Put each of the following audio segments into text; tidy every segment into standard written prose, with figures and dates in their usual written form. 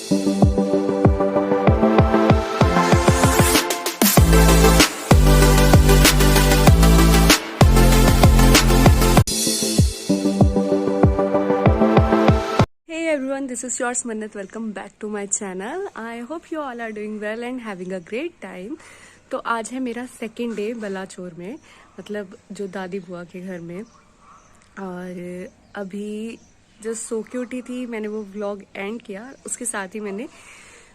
everyone, this is yours Mannat. Welcome back to my channel. I hope you all are doing well and having a great time. तो आज है मेरा second day Balachaur में, मतलब जो दादी बुआ के घर में। और अभी जस्ट सो के उठी थी, मैंने वो व्लॉग एंड किया, उसके साथ ही मैंने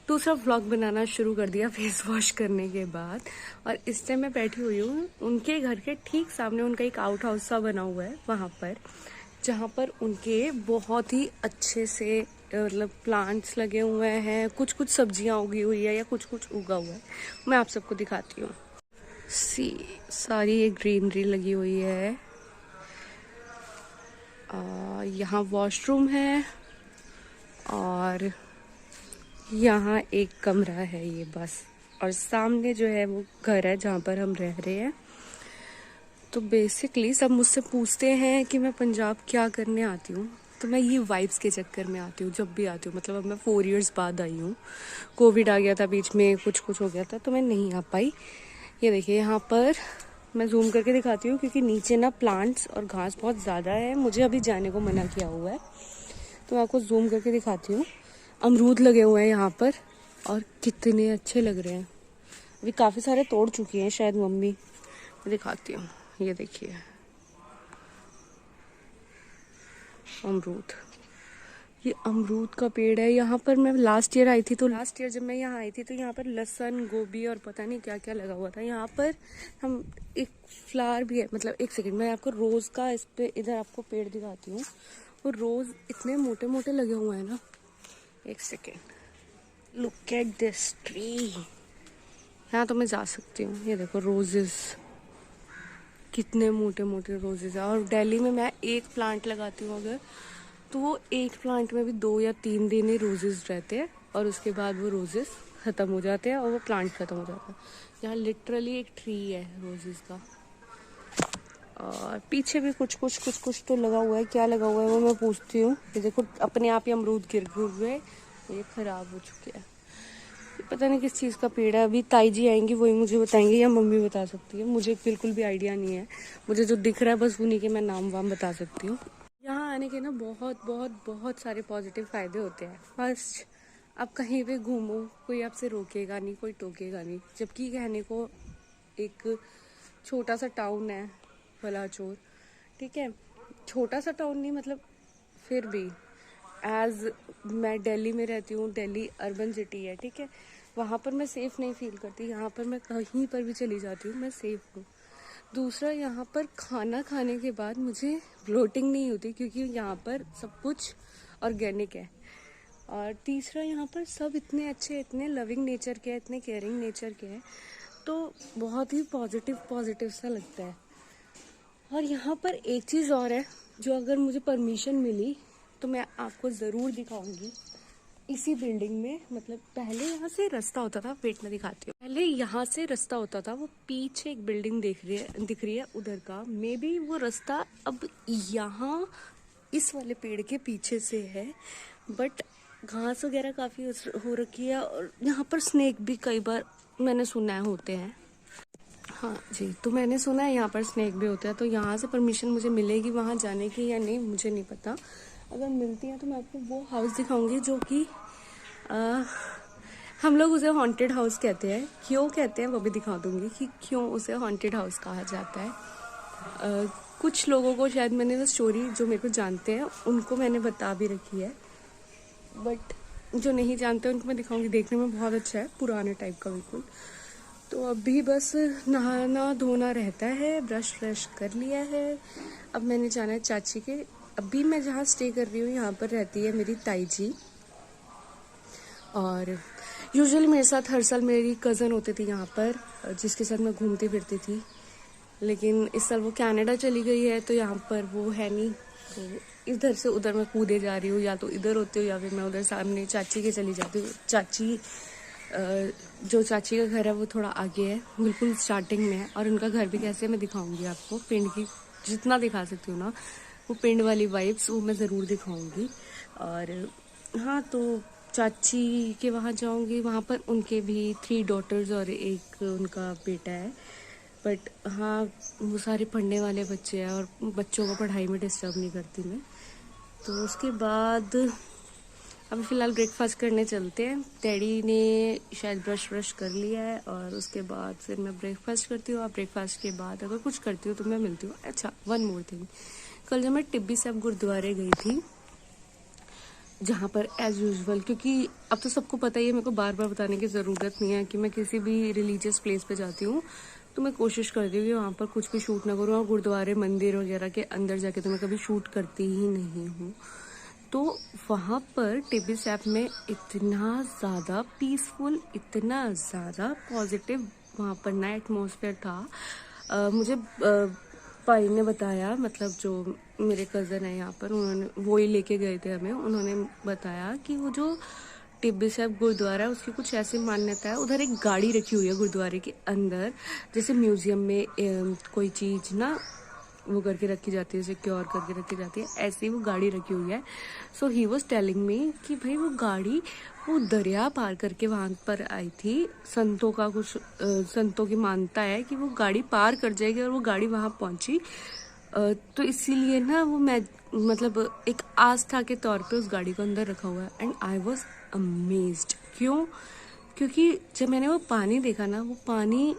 दूसरा व्लॉग बनाना शुरू कर दिया फेस वॉश करने के बाद। और इस टाइम मैं बैठी हुई हूँ उनके घर के ठीक सामने, उनका एक आउट हाउस सा बना हुआ है वहाँ पर, जहाँ पर उनके बहुत ही अच्छे से मतलब प्लांट्स लगे हुए हैं, कुछ कुछ सब्जियां उगी हुई है या कुछ कुछ उगा हुआ है। मैं आप सबको दिखाती हूँ। सारी ये ग्रीनरी लगी हुई है। यहाँ वॉशरूम है और यहाँ एक कमरा है ये बस, और सामने जो है वो घर है जहाँ पर हम रह रहे हैं। तो बेसिकली सब मुझसे पूछते हैं कि मैं पंजाब क्या करने आती हूँ, तो मैं ये वाइब्स के चक्कर में आती हूँ जब भी आती हूँ। मतलब अब मैं 4 इयर्स बाद आई हूँ, कोविड आ गया था बीच में, कुछ हो गया था तो मैं नहीं आ पाई। ये देखिए यहाँ पर मैं जूम करके दिखाती हूँ क्योंकि नीचे ना प्लांट्स और घास बहुत ज़्यादा है, मुझे अभी जाने को मना किया हुआ है, तो मैं आपको जूम करके दिखाती हूँ। अमरूद लगे हुए हैं यहाँ पर और कितने अच्छे लग रहे हैं। अभी काफ़ी सारे तोड़ चुकी हैं शायद मम्मी, मैं दिखाती हूँ। ये देखिए अमरूद, ये अमरूद का पेड़ है। यहाँ पर मैं लास्ट ईयर आई थी, तो लास्ट ईयर जब मैं यहाँ आई थी तो यहाँ पर लहसुन, गोभी और पता नहीं क्या क्या लगा हुआ था। यहाँ पर हम एक फ्लावर भी है, मतलब एक सेकंड मैं आपको रोज का इस पे इधर आपको पेड़ दिखाती हूँ। वो रोज इतने मोटे मोटे लगे हुए हैं ना, एक second, look at this tree. यहाँ तो मैं जा सकती हूँ। ये देखो रोजेस, कितने मोटे मोटे रोजेज है। और दिल्ली में मैं एक प्लांट लगाती हूँ अगर, तो वो एक प्लांट में भी 2 या 3 दिन ही रोजेस रहते हैं और उसके बाद वो रोजेस ख़त्म हो जाते हैं और वो प्लांट ख़त्म हो जाता है। यहाँ लिटरली एक ट्री है रोजेस का। और पीछे भी कुछ तो लगा हुआ है, क्या लगा हुआ है वो मैं पूछती हूँ। ये देखो अपने आप ही अमरूद गिर हुए, ये ख़राब हो चुके हैं। पता नहीं किस चीज़ का पेड़ है, अभी ताई जी आएंगी वही मुझे बताएंगे या मम्मी बता सकती है, मुझे बिल्कुल भी आइडिया नहीं है। मुझे जो दिख रहा है बस उन्हीं के मैं नाम वाम बता सकती हूँ। यहाँ आने के ना बहुत सारे पॉजिटिव फायदे होते हैं। फर्स्ट, आप कहीं पे घूमो कोई आपसे रोकेगा नहीं, कोई टोकेगा नहीं। जबकि कहने को एक छोटा सा टाउन है बलाचौर, ठीक है, छोटा सा टाउन नहीं मतलब, फिर भी एज मैं दिल्ली में रहती हूँ, दिल्ली अर्बन सिटी है, ठीक है, वहाँ पर मैं सेफ़ नहीं फील करती। यहाँ पर मैं कहीं पर भी चली जाती हूँ मैं सेफ़ हूँ। दूसरा, यहाँ पर खाना खाने के बाद मुझे ब्लोटिंग नहीं होती क्योंकि यहाँ पर सब कुछ ऑर्गेनिक है। और तीसरा, यहाँ पर सब इतने अच्छे, इतने लविंग नेचर के हैं, इतने केयरिंग नेचर के हैं, तो बहुत ही पॉजिटिव सा लगता है। और यहाँ पर एक चीज़ और है जो अगर मुझे परमिशन मिली तो मैं आपको ज़रूर दिखाऊंगी। इसी बिल्डिंग में, मतलब पहले यहाँ से रास्ता होता था, वेट में दिखाती हूँ। पहले यहाँ से रास्ता होता था, वो पीछे एक बिल्डिंग दिख रही है उधर का, मे बी वो रास्ता अब यहाँ इस वाले पेड़ के पीछे से है, बट घास वगैरह काफ़ी हो रखी है। और यहाँ पर स्नेक भी कई बार मैंने सुना है होते हैं। हाँ जी, तो मैंने सुना है यहाँ पर स्नेक भी होता है। तो यहाँ से परमिशन मुझे मिलेगी वहाँ जाने की या नहीं मुझे नहीं पता। अगर मिलती है तो मैं आपको वो हाउस दिखाऊंगी जो कि हम लोग उसे हॉन्टेड हाउस कहते हैं। क्यों कहते हैं वो भी दिखा दूंगी कि क्यों उसे हॉन्टेड हाउस कहा जाता है। कुछ लोगों को शायद मैंने वो स्टोरी, जो मेरे को जानते हैं उनको मैंने बता भी रखी है, बट जो नहीं जानते उनको मैं दिखाऊंगी। देखने में बहुत अच्छा है, पुराने टाइप का बिल्कुल। तो अभी बस नहाना धोना रहता है, ब्रश व्रश कर लिया है। अब मैंने जाना है चाची के। अभी मैं जहाँ स्टे कर रही हूँ यहाँ पर रहती है मेरी ताई जी, और यूजुअली मेरे साथ हर साल मेरी कज़न होती थी यहाँ पर, जिसके साथ मैं घूमती फिरती थी। लेकिन इस साल वो कनाडा चली गई है तो यहाँ पर वो है नहीं, तो इधर से उधर मैं कूदे जा रही हूँ, या तो इधर होती हूँ या फिर मैं उधर सामने चाची के चली जाती हूँ। जो चाची का घर है वो थोड़ा आगे है, बिल्कुल स्टार्टिंग में है। और उनका घर भी कैसे है मैं दिखाऊंगी आपको, पिंड की जितना दिखा सकती हूँ ना, वो पिंड वाली वाइब्स वो मैं ज़रूर दिखाऊंगी। और हाँ, तो चाची के वहाँ जाऊँगी। वहाँ पर उनके भी 3 डॉटर्स और एक उनका बेटा है। बट हाँ, वो सारे पढ़ने वाले बच्चे हैं और बच्चों को पढ़ाई में डिस्टर्ब नहीं करती मैं। तो उसके बाद अभी फ़िलहाल ब्रेकफास्ट करने चलते हैं। डैडी ने शायद ब्रश कर लिया है और उसके बाद फिर मैं ब्रेकफास्ट करती हूँ। और ब्रेकफास्ट के बाद अगर कुछ करती हूँ तो मैं मिलती हूँ। अच्छा, वन मोर थिंग, कल जब मैं टिब्बी साहब गुरुद्वारे गई थी, जहाँ पर एज यूजुअल, क्योंकि अब तो सबको पता ही है, मेरे को बार बार बताने की ज़रूरत नहीं है कि मैं किसी भी रिलीजियस प्लेस पे जाती हूँ तो मैं कोशिश करती हूँ कि वहाँ पर कुछ भी शूट ना करूँ। और गुरुद्वारे मंदिर वगैरह के अंदर जाके तो मैं कभी शूट करती ही नहीं हूँ। तो वहाँ पर टिब्बी साहब में इतना ज़्यादा पीसफुल, इतना ज़्यादा पॉजिटिव वहाँ पर ना एटमॉस्फेयर था। मुझे भाई ने बताया, मतलब जो मेरे कज़न है यहाँ पर, उन्होंने वो ही लेके गए थे हमें। उन्होंने बताया कि वो जो टिब्बी साहब गुरुद्वारा है उसकी कुछ ऐसी मान्यता है। उधर एक गाड़ी रखी हुई है गुरुद्वारे के अंदर, जैसे म्यूजियम में कोई चीज़ ना वो करके रखी जाती है, सिक्योर करके रखी जाती है, ऐसी वो गाड़ी रखी हुई है। सो ही वॉज टेलिंग मी कि भाई वो गाड़ी वो दरिया पार करके वहाँ पर आई थी। संतों का कुछ संतों की मानता है कि वो गाड़ी पार कर जाएगी और वो गाड़ी वहाँ पहुँची। तो इसीलिए ना वो मैं मतलब एक आस्था के तौर पे उस गाड़ी को अंदर रखा हुआ है। And I was amazed. क्यों? क्योंकि जब मैंने वो पानी देखा ना, वो पानी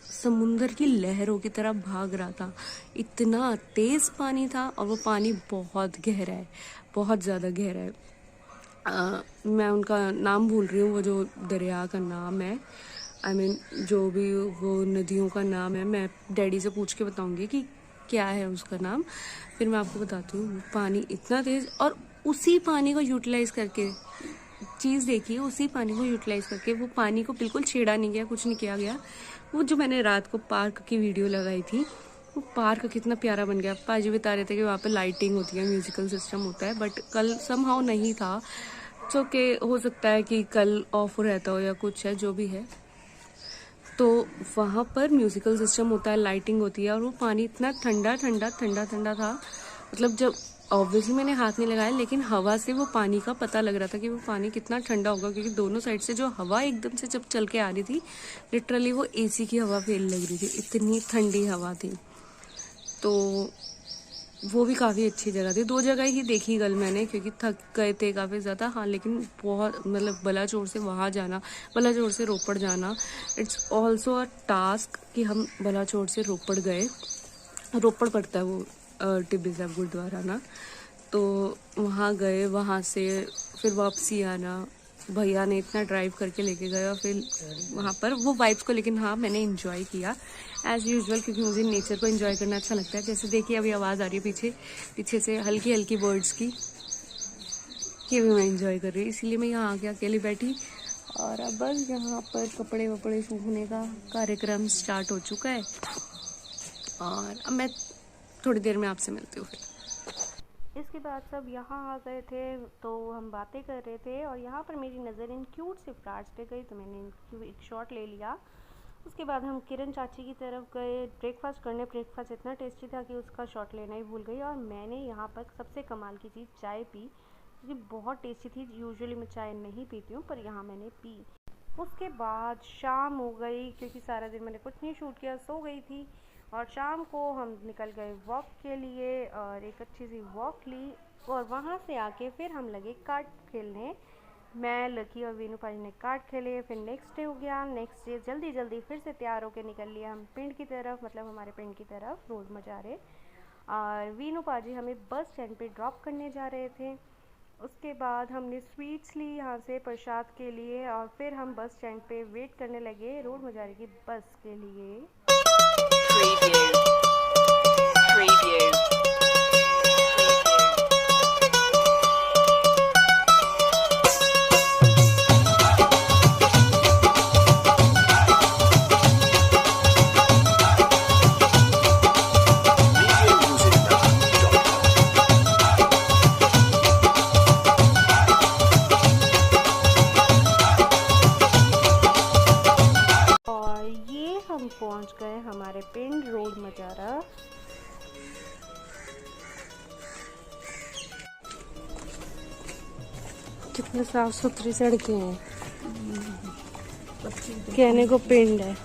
समुंदर की लहरों की तरह भाग रहा था। इतना तेज पानी था और वो पानी बहुत गहरा है, बहुत ज़्यादा गहरा है। मैं उनका नाम भूल रही हूँ, वो जो दरिया का नाम है, I mean, जो भी वो नदियों का नाम है, मैं डैडी से पूछ के बताऊंगी कि क्या है उसका नाम, फिर मैं आपको बताती हूँ। पानी इतना तेज, और उसी पानी को यूटिलाइज करके, चीज़ देखिए, उसी पानी को यूटिलाइज करके वो पानी को बिल्कुल छेड़ा नहीं गया, कुछ नहीं किया गया। वो जो मैंने रात को पार्क की वीडियो लगाई थी, वो पार्क कितना प्यारा बन गया। पाजी बता रहे थे कि वहाँ पे लाइटिंग होती है, म्यूजिकल सिस्टम होता है, बट कल समहाउ नहीं था। जो कि हो सकता है कि कल ऑफ रहता हो या कुछ है, जो भी है। तो वहाँ पर म्यूजिकल सिस्टम होता है, लाइटिंग होती है, और वो पानी इतना ठंडा ठंडा ठंडा ठंडा था। मतलब जब ऑब्वियसली मैंने हाथ नहीं लगाया, लेकिन हवा से वो पानी का पता लग रहा था कि वो पानी कितना ठंडा होगा, क्योंकि दोनों साइड से जो हवा एकदम से जब चल के आ रही थी, लिटरली वो एसी की हवा फील लग रही थी, इतनी ठंडी हवा थी। तो वो भी काफ़ी अच्छी जगह थी। 2 जगह ही देखी कल मैंने, क्योंकि थक गए थे काफ़ी ज़्यादा। हाँ, लेकिन बहुत मतलब बलाचौर से वहाँ जाना, बलाचौर से रोपड़ जाना, इट्स ऑल्सो अ टास्क कि हम बलाचौर से रोपड़ गए। रोपड़ पड़ता है वो टिब्बी साहब गुरुद्वारा ना। तो वहाँ गए, वहाँ से फिर वापसी आना, भैया ने इतना ड्राइव करके लेके गए, और फिर वहाँ पर वो वाइब्स को, लेकिन हाँ मैंने एंजॉय किया एज यूजुअल, क्योंकि मुझे नेचर को एंजॉय करना अच्छा लगता है। जैसे देखिए अभी आवाज़ आ रही है पीछे से हल्की हल्की बर्ड्स की, ये भी मैं एंजॉय कर रही हूँ। इसीलिए मैं यहाँ आके अकेली बैठी, और अब बस यहाँ पर कपड़े वपड़े सूखने का कार्यक्रम स्टार्ट हो चुका है, और अब मैं थोड़ी देर में आपसे मिलती हूँ फिर। इसके बाद सब यहाँ आ गए थे, तो हम बातें कर रहे थे, और यहाँ पर मेरी नज़र इन क्यूट से फ्लावर्स पे गई, तो मैंने इनकी एक शॉट ले लिया। उसके बाद हम किरण चाची की तरफ गए ब्रेकफास्ट करने। ब्रेकफास्ट इतना टेस्टी था कि उसका शॉट लेना ही भूल गई, और मैंने यहाँ पर सबसे कमाल की चीज़ चाय पी, क्योंकि बहुत टेस्टी थी। यूजुअली मैं चाय नहीं पीती हूँ, पर यहाँ मैंने पी। उसके बाद शाम हो गई, क्योंकि सारा दिन मैंने कुछ नहीं शूट किया, सो गई थी, और शाम को हम निकल गए वॉक के लिए, और एक अच्छी सी वॉक ली, और वहाँ से आके फिर हम लगे कार्ड खेलने। मैं, लकी और वीनू पाजी ने कार्ड खेले। फिर नेक्स्ट डे हो गया। नेक्स्ट डे जल्दी जल्दी फिर से तैयार होकर निकल लिया हम पिंड की तरफ, मतलब हमारे पिंड की तरफ, रोड मजारे। और वीनू पाजी हमें बस स्टैंड पे ड्रॉप करने जा रहे थे। उसके बाद हमने स्वीट्स ली यहाँ से प्रसाद के लिए, और फिर हम बस स्टैंड पे वेट करने लगे रोड मजारे की बस के लिए। पहुंच गए हमारे पिंड रोड मजारा। कितने साफ सुथरी सड़कें हैं। कहने को पिंड है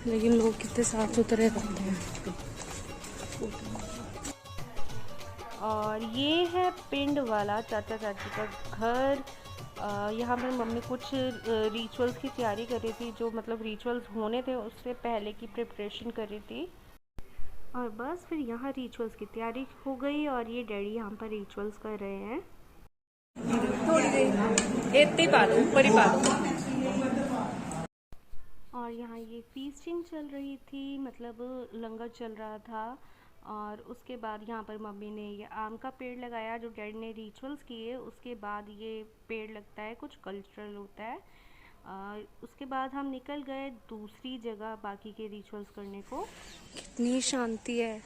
लेकिन लोग कितने साफ सुथरे रहते हैं। और ये है पिंड वाला चाचा चाची का घर। यहाँ पर मम्मी कुछ रिचुअल्स की तैयारी कर रही थी, जो मतलब रिचुअल्स होने थे उससे पहले की प्रिपरेशन कर रही थी। और बस फिर यहाँ रिचुअल्स की तैयारी हो गई और ये डैडी यहाँ पर रिचुअल्स कर रहे हैं। थोड़ी देर इतनी पा दो, ऊपर ही पा दो। और यहाँ ये फीस्टिंग चल रही थी, मतलब लंगर चल रहा था। और उसके बाद यहाँ पर मम्मी ने ये आम का पेड़ लगाया, जो डैडी ने रिचुअल्स किए उसके बाद ये पेड़ लगता है, कुछ कल्चरल होता है। उसके बाद हम निकल गए दूसरी जगह बाकी के रिचुअल्स करने को। कितनी शांति है।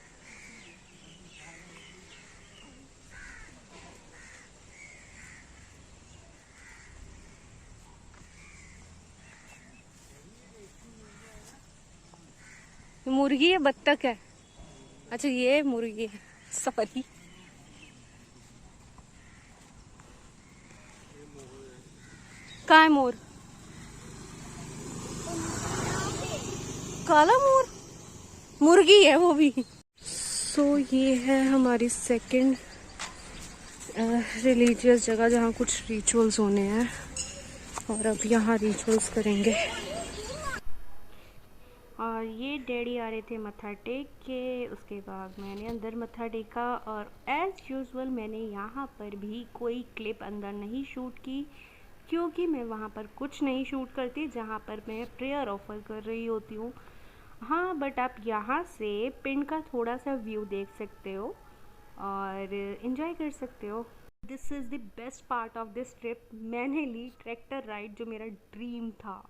मुर्गी है, बत्तख है। अच्छा ये मुर्गी है, सॉरी। कहाँ है मोर? काला मोर, मुर्गी है वो भी। सो ये है हमारी सेकंड रिलीजियस जगह जहाँ कुछ रिचुअल्स होने हैं और अब यहाँ रिचुअल्स करेंगे। और ये डैडी आ रहे थे मत्था टेक के, उसके बाद मैंने अंदर मत्था टेका। और एज़ यूजुअल मैंने यहाँ पर भी कोई क्लिप अंदर नहीं शूट की, क्योंकि मैं वहाँ पर कुछ नहीं शूट करती जहाँ पर मैं प्रेयर ऑफर कर रही होती हूँ। हाँ, बट आप यहाँ से पिंड का थोड़ा सा व्यू देख सकते हो और इन्जॉय कर सकते हो। This is the best part of this trip. मैंने ली ट्रैक्टर राइड, जो मेरा ड्रीम था।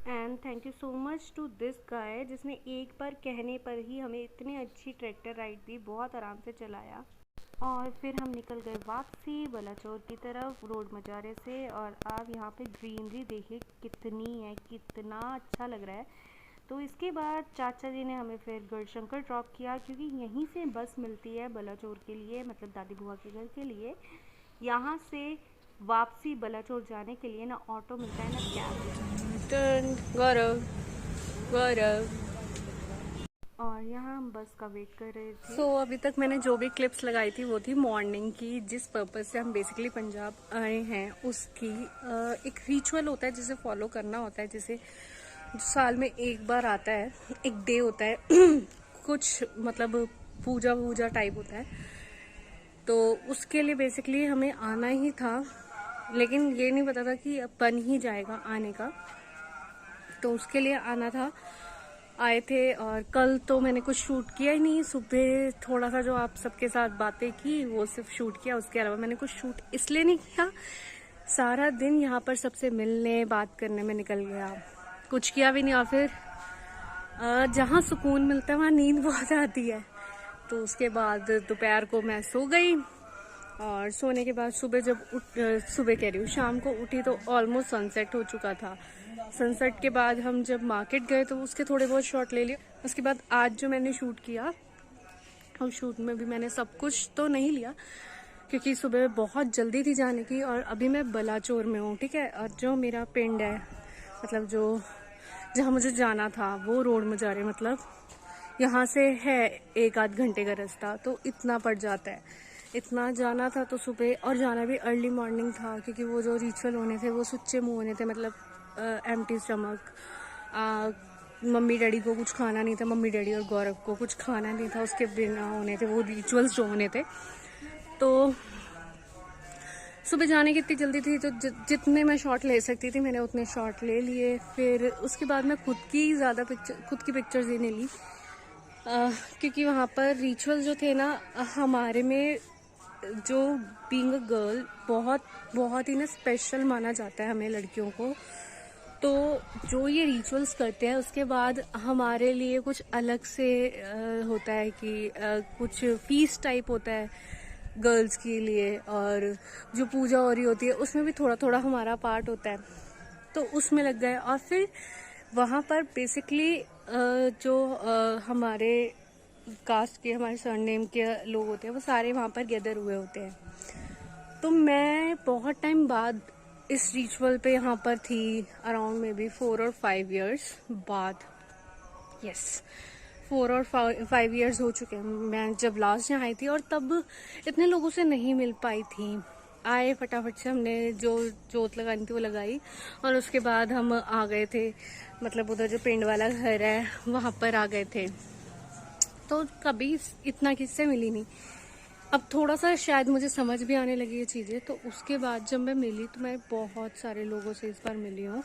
And thank you so much to this guy, जिसने एक बार कहने पर ही हमें इतनी अच्छी ट्रैक्टर राइड दी, बहुत आराम से चलाया। और फिर हम निकल गए वापसी बलाचौर की तरफ रोड मजारे से। और आप यहाँ पे ग्रीनरी देखिए कितनी है, कितना अच्छा लग रहा है। तो इसके बाद चाचा जी ने हमें फिर गढ़शंकर ड्रॉप किया, क्योंकि यहीं से बस मिलती है बलाचौर के लिए, मतलब दादी बुआ के घर के लिए। यहाँ से वापसी बलाचौर जाने के लिए ना ऑटो मिलता है ना कैब। गौरव गौरव। और यहाँ हम बस का वेट कर रहे थे। सो अभी तक मैंने जो भी क्लिप्स लगाई थी वो थी मॉर्निंग की, जिस पर्पज से हम बेसिकली पंजाब आए हैं उसकी। एक रिचुअल होता है जिसे फॉलो करना होता है, जिसे जो साल में एक बार आता है, एक डे होता है कुछ मतलब पूजा वूजा टाइप होता है। तो उसके लिए बेसिकली हमें आना ही था, लेकिन ये नहीं पता था कि अब बन ही जाएगा आने का। तो उसके लिए आना था, आए थे। और कल तो मैंने कुछ शूट किया ही नहीं। सुबह थोड़ा सा जो आप सबके साथ बातें की वो सिर्फ शूट किया, उसके अलावा मैंने कुछ शूट इसलिए नहीं किया। सारा दिन यहाँ पर सबसे मिलने बात करने में निकल गया, कुछ किया भी नहीं। और फिर जहाँ सुकून मिलता है वहाँ नींद बहुत आती है। तो उसके बाद दोपहर को मैं सो गई, और सोने के बाद सुबह जब सुबह कह रही हूँ शाम को उठी तो ऑलमोस्ट सनसेट हो चुका था। सनसेट के बाद हम जब मार्केट गए तो उसके थोड़े बहुत शॉट ले लिए। उसके बाद आज जो मैंने शूट किया, और शूट में भी मैंने सब कुछ तो नहीं लिया क्योंकि सुबह बहुत जल्दी थी जाने की। और अभी मैं बलाचौर में हूँ, ठीक है। और जो मेरा पिंड है, मतलब जो जहाँ मुझे जाना था वो रोड मजारे, मतलब यहाँ से है 1-8 घंटे का रास्ता, तो इतना पड़ जाता है। इतना जाना था तो सुबह, और जाना भी अर्ली मॉर्निंग था क्योंकि वो जो रिचुअल होने थे वो सुच्चे मुँह होने थे, मतलब एम्प्टी स्टमक। मम्मी डैडी को कुछ खाना नहीं था, मम्मी डैडी और गौरव को कुछ खाना नहीं था, उसके बिना होने थे वो रिचुअल्स जो होने थे। तो सुबह जाने की इतनी जल्दी थी तो जितने मैं शॉट ले सकती थी मैंने उतने शॉट ले लिए। फिर उसके बाद मैं खुद की पिक्चर्स ही नहीं ली, क्योंकि वहाँ पर रिचुअल जो थे ना, हमारे में जो बीइंग अ गर्ल बहुत ही ना स्पेशल माना जाता है हमें लड़कियों को। तो जो ये रिचुअल्स करते हैं उसके बाद हमारे लिए कुछ अलग से होता है कि कुछ फीस्ट टाइप होता है गर्ल्स के लिए, और जो पूजा हो रही होती है उसमें भी थोड़ा थोड़ा हमारा पार्ट होता है। तो उसमें लग गए। और फिर वहाँ पर बेसिकली जो हमारे कास्ट के, हमारे सरनेम के लोग होते हैं वो सारे वहाँ पर गैदर हुए होते हैं। तो मैं बहुत टाइम बाद इस रिचुअल पे यहाँ पर थी, अराउंड मे बी 4 और 5 इयर्स बाद। यस, 4 और 5 इयर्स हो चुके हैं मैं जब लास्ट यहाँ आई थी, और तब इतने लोगों से नहीं मिल पाई थी। आए फटाफट से, हमने जो जोत लगानी थी वो लगाई, और उसके बाद हम आ गए थे, मतलब उधर जो पिंड वाला घर है वहाँ पर आ गए थे। तो कभी इतना किससे मिली नहीं। अब थोड़ा सा शायद मुझे समझ भी आने लगी ये चीज़ें, तो उसके बाद जब मैं मिली तो मैं बहुत सारे लोगों से इस बार मिली हूँ।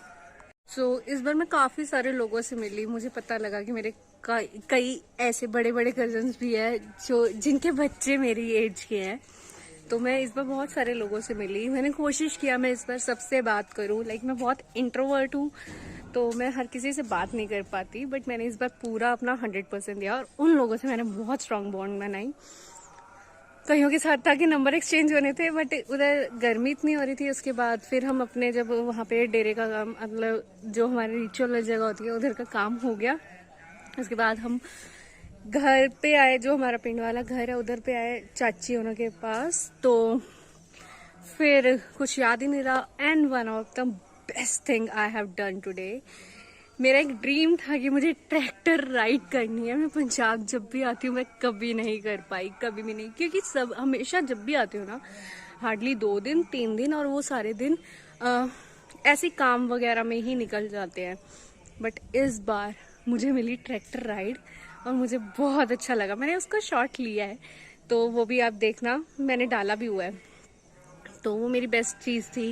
इस बार मैं काफ़ी सारे लोगों से मिली। मुझे पता लगा कि मेरे कई ऐसे बड़े बड़े कजन्स भी हैं जो जिनके बच्चे मेरी एज के हैं। तो मैं इस बार बहुत सारे लोगों से मिली। मैंने कोशिश किया मैं इस बार सबसे बात करूं। मैं बहुत इंट्रोवर्ट हूं, तो मैं हर किसी से बात नहीं कर पाती, बट मैंने इस बार पूरा अपना 100% दिया, और उन लोगों से मैंने बहुत स्ट्रांग बॉन्ड बनाई। कईयों के साथ था कि नंबर एक्सचेंज होने थे, बट उधर गर्मी इतनी हो रही थी। उसके बाद फिर हम अपने जब वहाँ पे डेरे का काम, मतलब जो हमारी रिचुअल जगह होती है उधर का काम हो गया, उसके बाद हम घर पे आए, जो हमारा पिंड वाला घर है उधर पे आए चाची उनके के पास। तो फिर कुछ याद ही नहीं रहा। And one of the best thing I have done today, मेरा एक ड्रीम था कि मुझे ट्रैक्टर राइड करनी है। मैं पंजाब जब भी आती हूँ मैं कभी नहीं कर पाई, कभी भी नहीं, क्योंकि सब हमेशा जब भी आती हूँ ना, हार्डली 2 दिन 3 दिन, और वो सारे दिन ऐसे काम वगैरह में ही निकल जाते हैं। बट इस बार मुझे मिली ट्रैक्टर राइड, और मुझे बहुत अच्छा लगा। मैंने उसका शॉट लिया है, तो वो भी आप देखना, मैंने डाला भी हुआ है। तो वो मेरी बेस्ट चीज़ थी।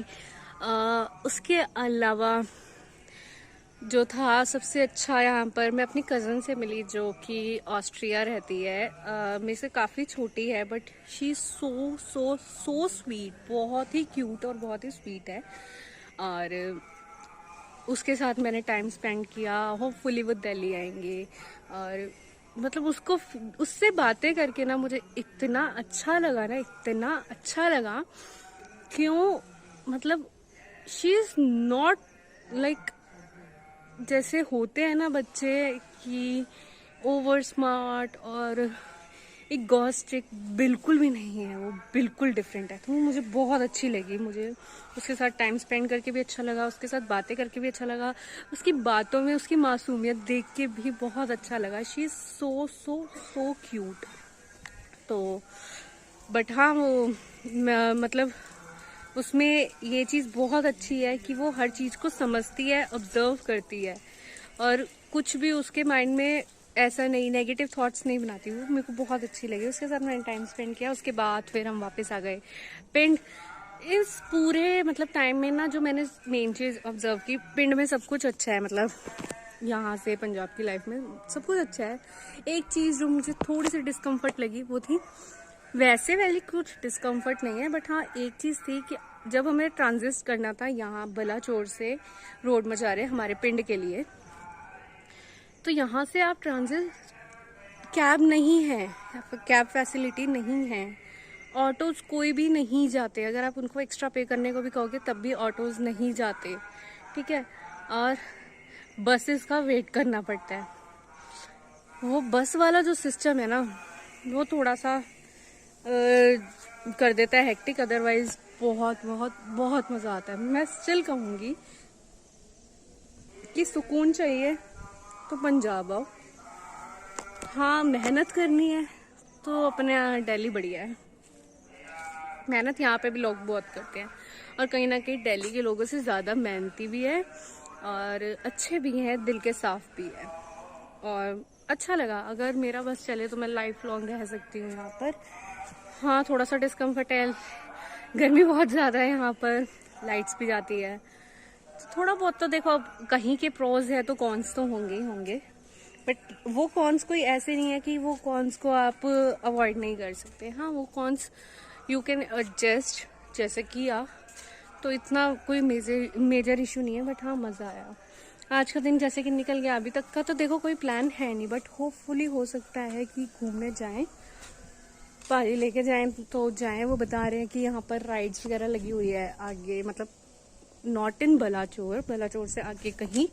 उसके अलावा जो था सबसे अच्छा, यहाँ पर मैं अपनी कज़न से मिली जो कि ऑस्ट्रिया रहती है। मेरे से काफ़ी छोटी है, but she is so so so sweet, बहुत ही क्यूट और बहुत ही स्वीट है। और उसके साथ मैंने टाइम स्पेंड किया। होपफुली वो दिल्ली आएंगे, और मतलब उससे बातें करके ना मुझे इतना अच्छा लगा ना, इतना अच्छा लगा। क्यों, मतलब शी इज़ नॉट लाइक जैसे होते हैं ना बच्चे कि ओवर स्मार्ट और इगोइस्टिक, बिल्कुल भी नहीं है वो, बिल्कुल डिफरेंट है। तो वो मुझे बहुत अच्छी लगी। मुझे उसके साथ टाइम स्पेंड करके भी अच्छा लगा, उसके साथ बातें करके भी अच्छा लगा, उसकी बातों में उसकी मासूमियत देख के भी बहुत अच्छा लगा। She is so so so cute. तो बट हाँ, वो मतलब उसमें ये चीज़ बहुत अच्छी है कि वो हर चीज़ को समझती है, ऑब्जर्व करती है, और कुछ भी उसके माइंड में ऐसा नहीं, नेगेटिव थॉट्स नहीं बनाती। वो मेरे को बहुत अच्छी लगी। उसके साथ मैंने टाइम स्पेंड किया। उसके बाद फिर हम वापस आ गए पिंड। इस पूरे मतलब टाइम में ना, जो मैंने मेन चीज़ ऑब्जर्व की, पिंड में सब कुछ अच्छा है। मतलब यहाँ से पंजाब की लाइफ में सब कुछ अच्छा है। एक चीज़ जो मुझे थोड़ी सी डिस्कम्फर्ट लगी वो थी, वैसे वाली कुछ डिस्कम्फर्ट नहीं है, बट हाँ एक चीज़ थी कि जब हमें ट्रांजिट करना था यहाँ बलाचौर से रोड मजारे हमारे पिंड के लिए, तो यहाँ से आप ट्रांजिट कैब नहीं है, कैब फैसिलिटी नहीं है, ऑटोज कोई भी नहीं जाते। अगर आप उनको एक्स्ट्रा पे करने को भी कहोगे तब भी ऑटोज नहीं जाते, ठीक है। और बसेस का वेट करना पड़ता है। वो बस वाला जो सिस्टम है ना, वो थोड़ा सा कर देता है हेक्टिक। अदरवाइज बहुत बहुत बहुत मज़ा आता है। मैं स्टिल कहूँगी कि सुकून चाहिए तो पंजाब आओ। हाँ, मेहनत करनी है तो अपने यहाँ दिल्ली बढ़िया है। मेहनत यहाँ पे भी लोग बहुत करते हैं, और कहीं ना कहीं दिल्ली के लोगों से ज़्यादा मेहनती भी है, और अच्छे भी हैं, दिल के साफ भी है। और अच्छा लगा। अगर मेरा बस चले तो मैं लाइफ लॉन्ग रह सकती हूँ यहाँ पर। हाँ, थोड़ा सा डिस्कम्फर्ट है, गर्मी बहुत ज़्यादा है यहाँ पर, लाइट्स भी जाती है, तो थोड़ा बहुत तो देखो, अब कहीं के प्रोज है तो कॉन्स तो होंगे ही होंगे। बट वो कॉन्स कोई ऐसे नहीं है कि वो कॉन्स को आप अवॉइड नहीं कर सकते। हाँ, वो कॉन्स यू कैन एडजस्ट, जैसे किया तो इतना कोई मेजर इशू नहीं है। बट हाँ, मज़ा आया। आज का दिन जैसे कि निकल गया। अभी तक का तो देखो कोई प्लान है नहीं, बट होपफुली हो सकता है कि घूमने जाएं, पारी लेके जाएं तो जाएं। वो बता रहे हैं कि यहाँ पर राइड्स वगैरह लगी हुई है आगे, मतलब नॉट इन बलाचौर, बलाचौर से आगे कहीं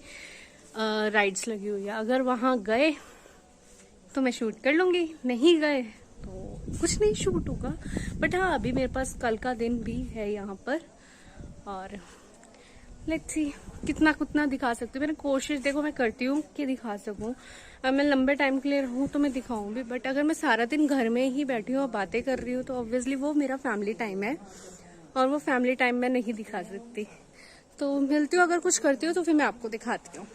राइड्स लगी हुई है। अगर वहाँ गए तो मैं शूट कर लूँगी, नहीं गए तो कुछ नहीं शूट होगा, बट हाँ अभी मेरे पास कल का दिन भी है यहाँ पर, और लेट्स सी कितना कितना दिखा सकती हूँ। मैंने कोशिश देखो मैं करती हूँ कि दिखा सकूँ। मैं लंबे टाइम के लिए रहूँ तो मैं दिखाऊँ भी, बट अगर मैं सारा दिन घर में ही बैठी हूँ और बातें कर रही हूँ तो ऑब्वियसली वो मेरा फैमिली टाइम है, और वो फैमिली टाइम मैं नहीं दिखा सकती। तो मिलती हूँ, अगर कुछ करती हूँ तो फिर मैं आपको दिखाती हूँ।